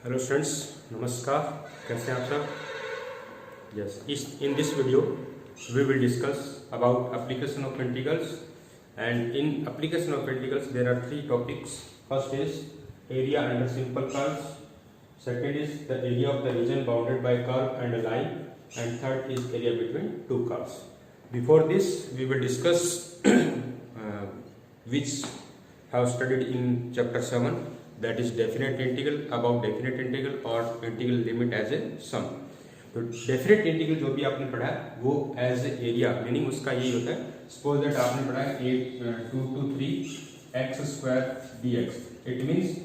Hello students, नमस्कार। कैसे हैं आप सब? Yes, in this video we will discuss about application of integrals, and in application of integrals there are three topics. First is area under simple curves, second is the area of the region bounded by curve and a line, and third is area between two curves. Before this we will discuss which have studied in chapter 7, that is definite integral, about definite integral और integral limit as a sum. तो definite integral जो भी आपने पढ़ा है वो as a area, meaning उसका यही होता है. सपोज दैट आपने पढ़ा है 2 to 3 x square dx. It means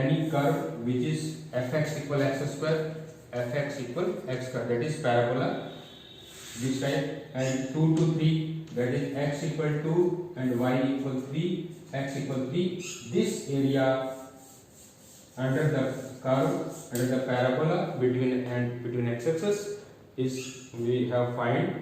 any curve which is fx equal x square, fx equal x square, that is parabola this type, and 2 to 3 that is x equal 2 and y equal 3, x equal 3. This area under the curve, under the parabola between x-axis is we have find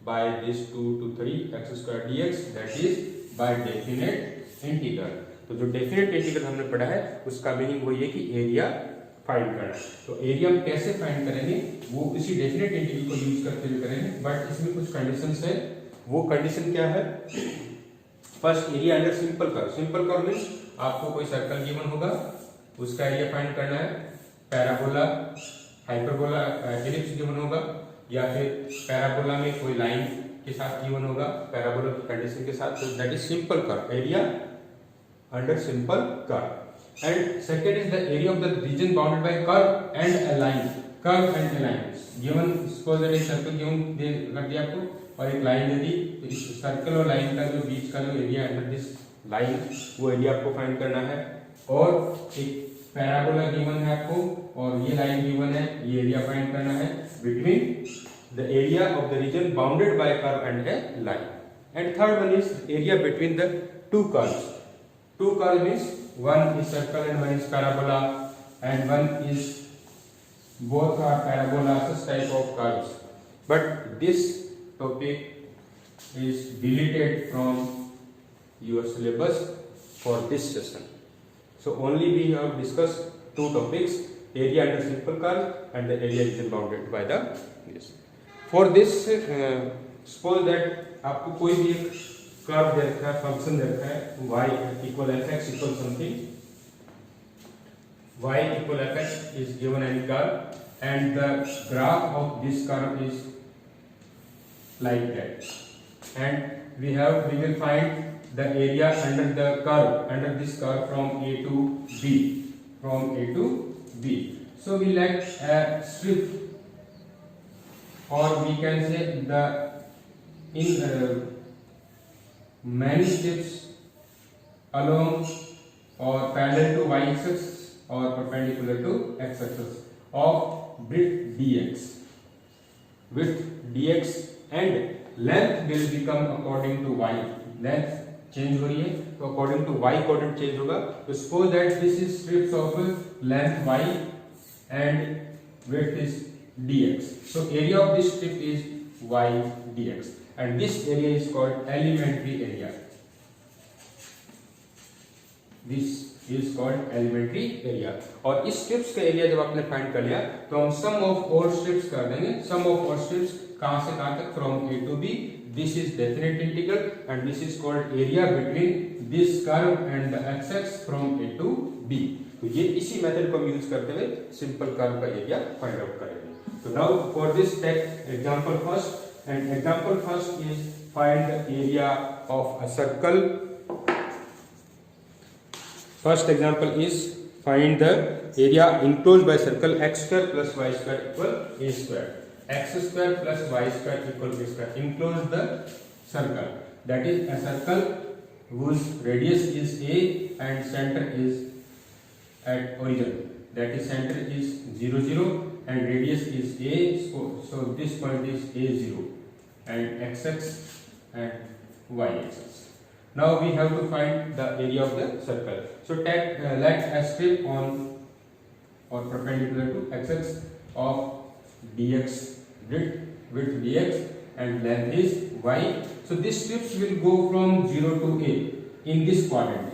by this 2 to 3 x square dx, that is by definite integral. तो जो definite integral हमने पढ़ा है उसका meaning वही है कि area find करना है. तो एरिया हम कैसे फाइंड करेंगे वो इसी डेफिनेट इंटीग्रल को यूज करते हुए करेंगे, बट इसमें कुछ कंडीशंस है. वो कंडीशन क्या है? First, area under simple curve. Simple curve means आपको कोई सर्कल गिवन होगा, उसका एरिया फाइंड करना है. पैराबोला, हाइपरबोला, एलिप्स गिवन होगा, या फिर पैराबोला में कोई लाइन के साथ गिवन होगा पैराबोला की कंडीशन के साथ. तो that is simple curve, area under simple curve. And second is the area of the region bounded by curve and a line. Curve and a line given, suppose that एक circle given कर दिया आपको और एक line दे दी, तो इस circle और line का जो बीच का जो एरिया अंडर दिस लाइन, वो एरिया आपको फाइंड करना है. और एक पैराबोला गिवन है आपको और ये लाइन गिवन है, ये एरिया फाइंड करना है between the area of the region bounded by curve and a line. And third one is area between the two curves. Two curve means one is circle and one is parabola, and one is both are parabola, such type of curves. But this topic is deleted from your syllabus for this session. So only we have discussed two topics: area under simple curve and the area region bounded by the this. For this, suppose that आपको कोई भी एक curve दे रखा है, function दे रखा है y equal fx equal something, y equal fx is given any curve, and the graph of this curve is like that, and we will find the area under the curve, under this curve from a to b, from a to b. So we like a strip, or we can say the in many strips along or parallel to y-axis or perpendicular to x-axis of width dx. Width dx and length will become according to y. Length change हो रही है तो according to y coordinate change होगा. तो suppose that this is strips of length y and width is dx. So area of this strip is y dx, and this area is called elementary area. This is called elementary area. और इस strips का area जब आपने find कर लिया तो हम सम of all strips कर देंगे. सम ऑफ ऑल स्ट्रिप्स कहां से कहां तक? From a to b. This is definite integral and this is called area between this curve and the x-axis from a to b. तो ये इसी मेथड को यूज करते हुए सिंपल कर्व का एरिया फाइंड आउट करेंगे. तो now for this take example first. And example first is find the area of a circle. First example is find the area enclosed by circle x square plus y square equal a square. X square plus y square equal a square. Enclose the circle. That is a circle whose radius is a and center is at origin. That is center is 0 0 and radius is a. So this point is a0. And x-axis and y-axis. Now we have to find the area of the circle. So take let a strip on or perpendicular to x-axis of dx, width dx, and length is y. So these strips will go from 0 to a in this quadrant.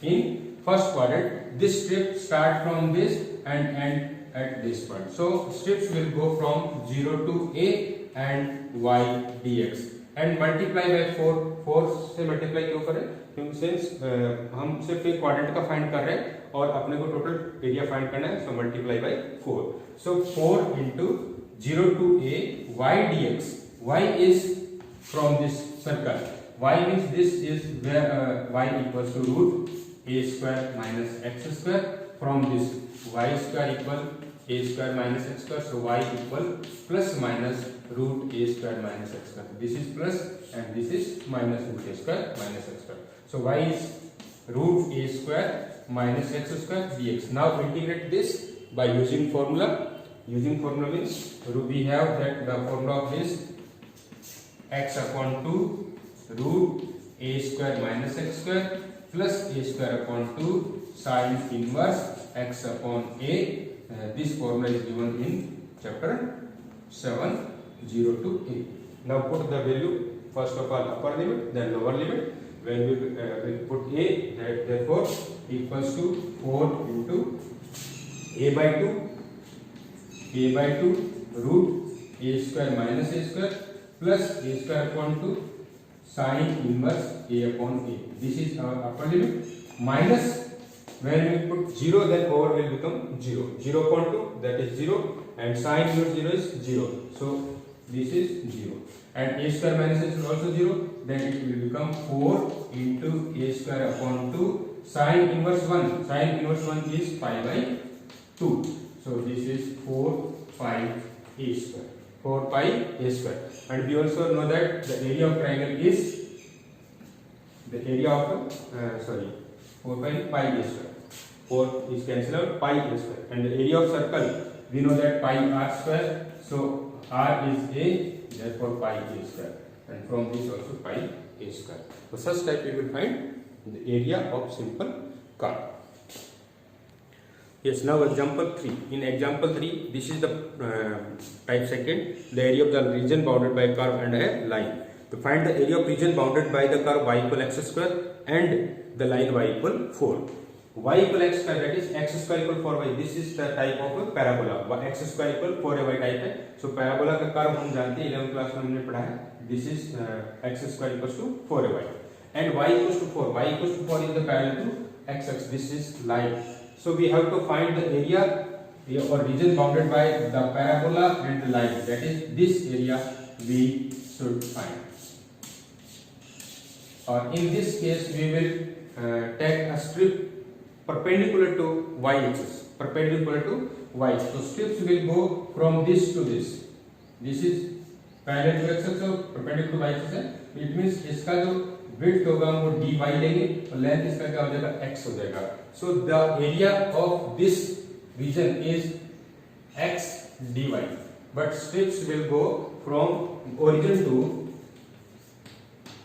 In first quadrant, this strip start from this and end at this point. So strips will go from 0 to a and y dx and multiply by 4. 4 से multiply क्यों करें? क्योंकि since हम सिर्फ एक quadrant का find कर रहे हैं और अपने को टोटल एरिया फाइंड करना है, so multiply by 4. So 4 into 0 to a y dx. y is from this circle. y means this is where y equals to root a square minus x square. From this y square equal a square minus x square, so y equal plus minus root a square minus x square. This is plus and this is minus root a square minus x square. So y is root a square minus x square dx. Now integrate this by using formula. Using formula means we have that the formula of this x upon 2 root a square minus x square plus a square upon 2 sin inverse x upon a. This formula is given in chapter 7, 0 to a. Now put the value first of all upper limit, then lower limit. When we put a, therefore equals to 4 into a by 2 root a square minus a square plus a square upon 2 sin inverse a upon a. This is our upper limit. Minus, when we put 0, then over will become 0. 0 upon 2, that is 0, and sin inverse 0 is 0. So this is 0. And a square minus a is also 0. Then it will become 4 into a square upon 2 sin inverse 1. Sin inverse 1 is pi by 2. So this is 4 pi a square. 4 pi a square. And we also know that the area of triangle is the area of 4 pi a square. 4 is cancelled out, pi a square. And the area of circle, we know that pi r square. So r is a, therefore pi a square. And from this also pi a square. So such type we will find the area of simple curve. Yes, now example 3. In example 3, this is the type second, the area of the region bounded by a curve and a line. To find the area of region bounded by the curve y equal x square and the line y equal 4. Y equal x square, that is x square equal 4y. This is the type of a parabola. X square equal 4y type है. So parabola का curve हम जानते हैं 11th class में हमने पढ़ा है. This is x square equals to 4y and y equals to 4. Y equals to 4 is the parallel to x. This is line. So we have to find the area or region bounded by the parabola and the line. That is this area we should find. Or in this case we will take a strip perpendicular to y axis. Perpendicular to y. So strips will go from this to this. This is parallel to x axis और perpendicular to y axis है. It means इसका जो width होगा हम वो dy लेंगे और length इसका क्या हो जाएगा x हो जाएगा. So the area of this region is x dy. But strips will go from origin to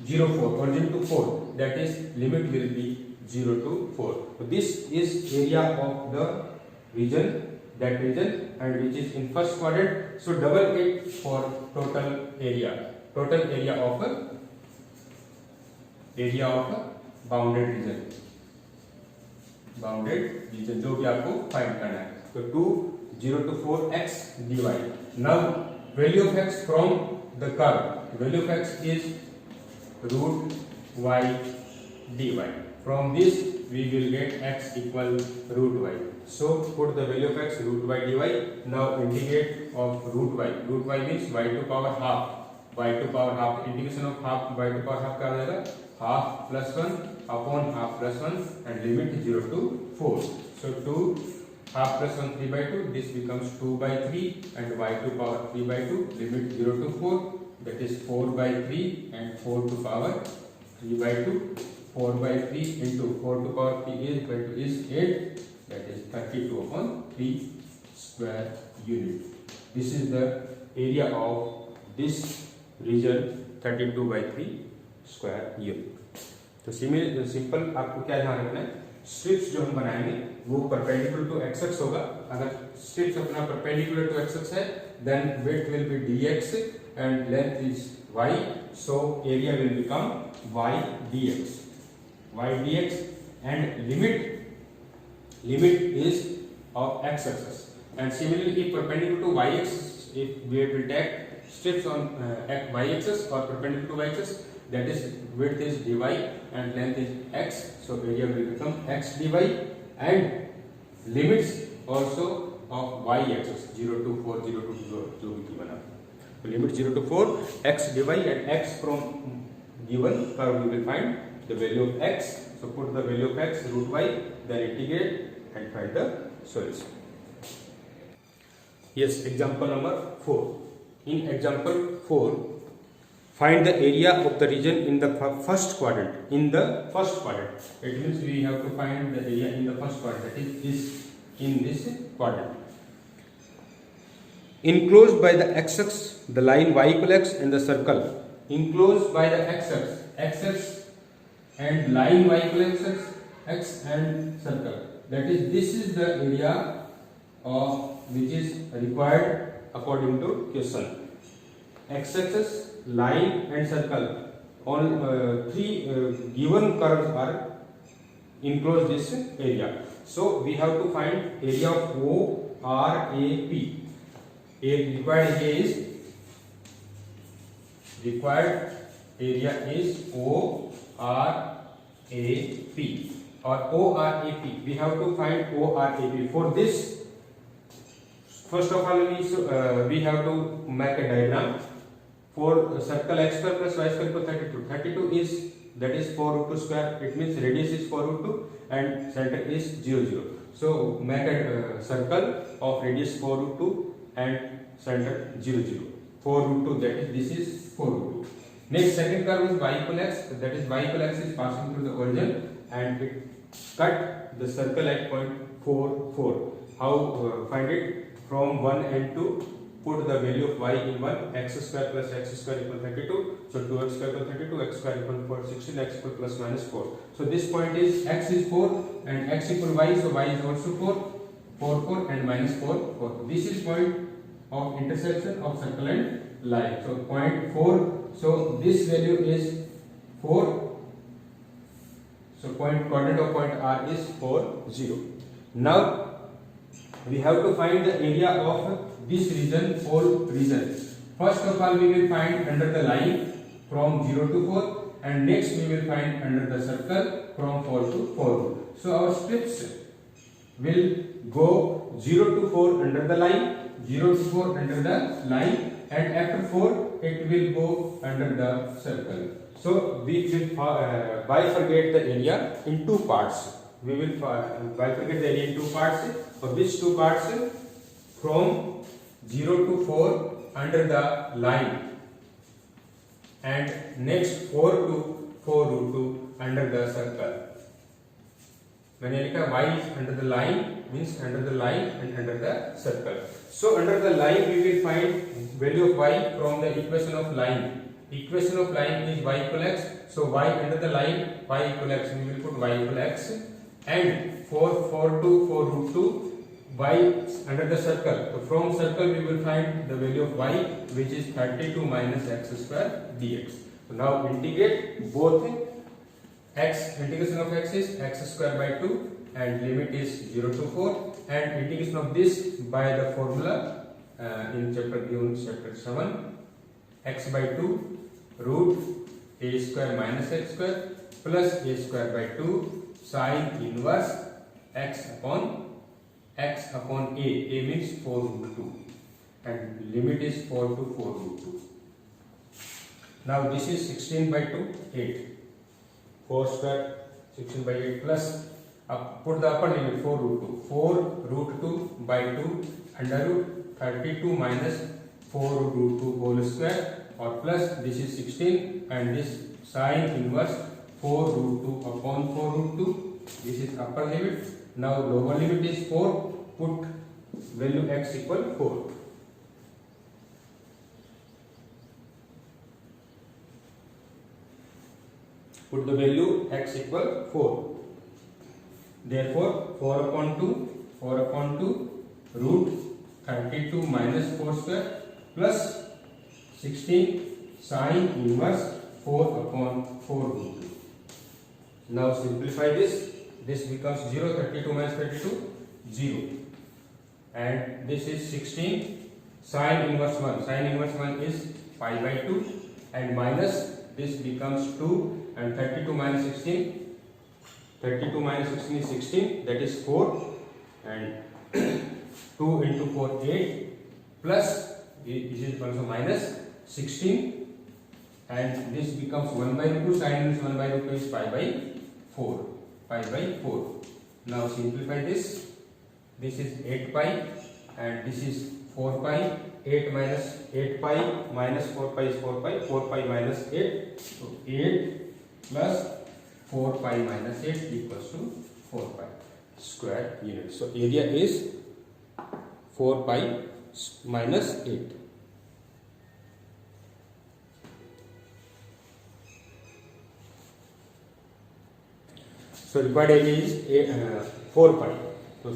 0 4. Origin to 4. That is limit will be 0 to 4. So this is area of the region, that region, and which is in first quadrant. So double it for total area. Total area of a bounded region. Bounded region जो भी आपको find करना है. तो 2 0 to 4 x dy. Now value of x from the curve. Value of x is root y dy. From this we will get x equal root y. So put the value of x root y dy. Now integrate of root y. Root y means y to power half. Y to power half. Integration of half y to power half क्या हो जाएगा? Half plus 1 upon half plus 1 and limit 0 to 4. So 2 half plus 1 3 by 2. This becomes 2 by 3 and y to power 3 by 2. Limit 0 to 4. That is 4 by 3 and 4 to power 3 by 2. 4 by 3 into 4 to power 3 is equal to is 8. That is 32 upon 3 square unit. This is the area of this region 32 by 3 square unit. तो simple आपको क्या ध्यान रखना है, strips जो हम बनाएंगे वो परपेंडिकुलर टू एक्स एक्स होगा. अगर स्ट्रिप्स अपना परपेंडिकुलर टू एक्स एक्स है then width will be dx and length is y, so area will become y dx and limit is of x-axis. And similarly, if perpendicular to y-axis, if we will take strips on y-axis or perpendicular to y-axis, that is width is dy and length is x, so area will become x dy, and limits also of y-axis 0 to 4, 0 to 0 जो भी given है, so limit 0 to 4 x dy and x from given curve we will find the value of x, so put the value of x root y, then integrate and find the solution. Yes, example number 4. In example 4, find the area of the region in the first quadrant. In the first quadrant, it means we have to find the area in the first quadrant. That is in this quadrant. Enclosed by the x-axis, the line y equal x and the circle. Enclosed by the x-axis and line y equal x and circle. That is, this is the area of which is required according to question. X-axis, line and circle, all three given curves are enclosed this area. So we have to find area of ORAP. Required area is ORAP or ORAP. We have to find ORAP. For this, first of all, we have to make a diagram for circle x square plus y square equal 32. 32 is, that is 4 root 2 square. It means radius is 4 root 2 and center is 0 0. So make a circle of radius 4 root 2 and center 0 0. 4 root 2, that is, this is 4 root 2. Next, second curve is y equal x. That is, y equal x is passing through the origin and it cut the circle at point 4 4. How find it? From 1 and 2, put the value of y in 1, x square plus x square equal 32. So 2x square equal 32, x square equal 4, 16, x equal plus minus 4. So this point is x is 4 and x equal y, so y is also 4, 4, 4 and minus 4, 4. This is point of intersection of circle and line. So point 4, so this value is 4. So point coordinate of point R is 4, 0. Now we have to find the area of this region, whole region. First of all, we will find under the line from 0 to 4 and next we will find under the circle from 4 to 4. So our strips will go 0 to 4 under the line, 0 to 4 under the line, and after 4 it will go under the circle. So we will bifurcate the area in two parts. We will bifurcate the area in two parts. For which two parts? From 0 to 4 under the line and next 4 to 4 root 2 under the circle. मैंने लिखा y is under the line, means under the line and under the circle. So under the line we will find value of y from the equation of line. Equation of line is y equal x. So y under the line, y equal x, we will put y equal x, and 4 to 4 root 2 y under the circle. So from circle we will find the value of y, which is 32 minus x square dx. So now integrate both. X, integration of x is x square by 2 and limit is 0 to 4, and integration of this by the formula in chapter 7, x by 2 root a square minus x square plus a square by 2 sine inverse x upon a. A means 4 root 2 and limit is 4 to 4 root 2. Now this is 16 by 2, 8. 4 square 16 by 8 plus put the upper limit 4 root 2. 4 root 2 by 2 under root 32 minus 4 root 2 whole square, or plus this is 16 and this sine inverse 4 root 2 upon 4 root 2. This is upper limit. Now lower limit is 4. Put value x equal 4. Put the value x equal 4. Therefore 4 upon 2 root 32 minus 4 square plus 16 sine inverse 4 upon 4 root 2. Now simplify this. This becomes 0. 32 minus 32, 0. and this is 16 sin inverse 1. Sin inverse 1 is pi by 2 and minus this becomes 2 and 32 minus 16. 32 minus 16 is 16, that is 4, and 2 into 4 8 plus this is also minus 16, and this becomes 1 by root 2. Sin inverse 1 by root 2 is pi by 4. Pi by 4. Now simplify this. This is 8 pi and this is 4 pi. 8 minus 8 pi minus 4 pi is 4 pi. 4 pi minus 8. So 8 plus 4 pi minus 8 equals to 4 pi square unit. So area is 4 pi minus 8. So required area is 4 pi.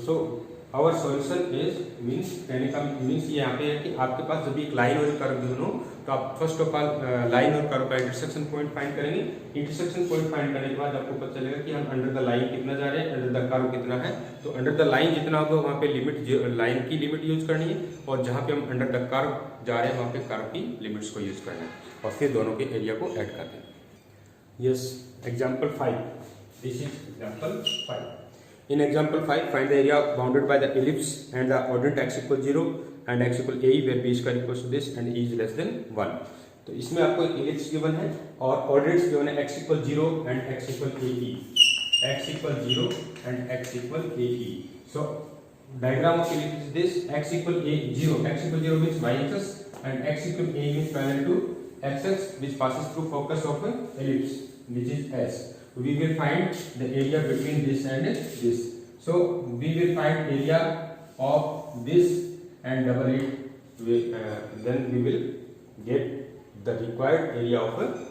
So our solution is means कहने का means ये यहाँ पे है कि आपके पास जब एक लाइन और कर्व दोनों, तो आप फर्स्ट ऑफ ऑल लाइन और कर्व का इंटरसेक्शन पॉइंट फाइंड करेंगे. इंटरसेक्शन पॉइंट फाइंड करने के बाद आपको पता चलेगा कि हम अंडर द लाइन कितना जा रहे हैं, अंडर द कर्व कितना है. तो अंडर द लाइन जितना होगा वहाँ पे लिमिट लाइन की लिमिट यूज करनी है, और जहाँ पे हम अंडर द कर्व जा रहे हैं वहाँ पे कर्व की लिमिट्स को यूज करना है, और फिर दोनों के एरिया को ऐड कर देना. Yes, example 5. This is example 5. In example 5, find the area bounded by the ellipse and the ordinate x equal 0 and x equal ae where b square equals to this and e is less than 1. तो इसमें आपको एक ellipse given है और ordinates given है x equal 0 and x equal ae. x equal 0 and x equal ae. So diagram of ellipse is this: x equal a 0. X equal 0 means y-axis and x equal a means parallel to x-axis which passes through focus of ellipse, which is S. We will find the area between this and this. So we will find area of this and double it. Then we will get the required area of a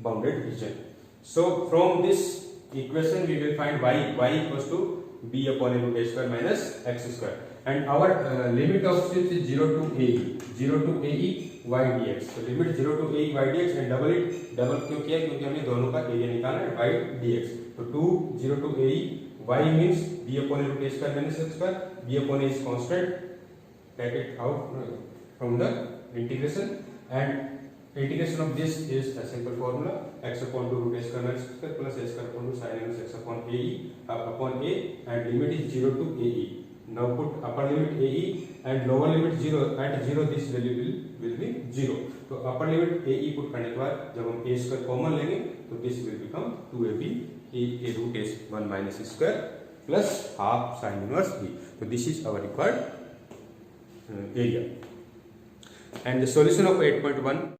bounded region. So from this equation we will find y equals to b upon a root a square minus x square, and our limit of strips is 0 to ae. 0 to ae y dx. तो limit 0 to ae y dx and double क्यों किया, क्योंकि हमने दोनों का area निकालना है y dx. तो 2 0 to ae y means b upon a root a square minus x square. b upon a is constant, take it out from the integration, and integration of this is a simple formula: x upon 2 root a square minus x square plus a square upon 2 sin minus x upon ae upon a, and limit is 0 to ae. Now put upper limit ae and lower limit 0. At 0 this value will be 0. तो upper limit ae put करने के बाद जब हम a square common लेंगे तो this will become 2ab a root a 1 minus square plus half sin inverse b. So this is our required area. And the solution of 8.1.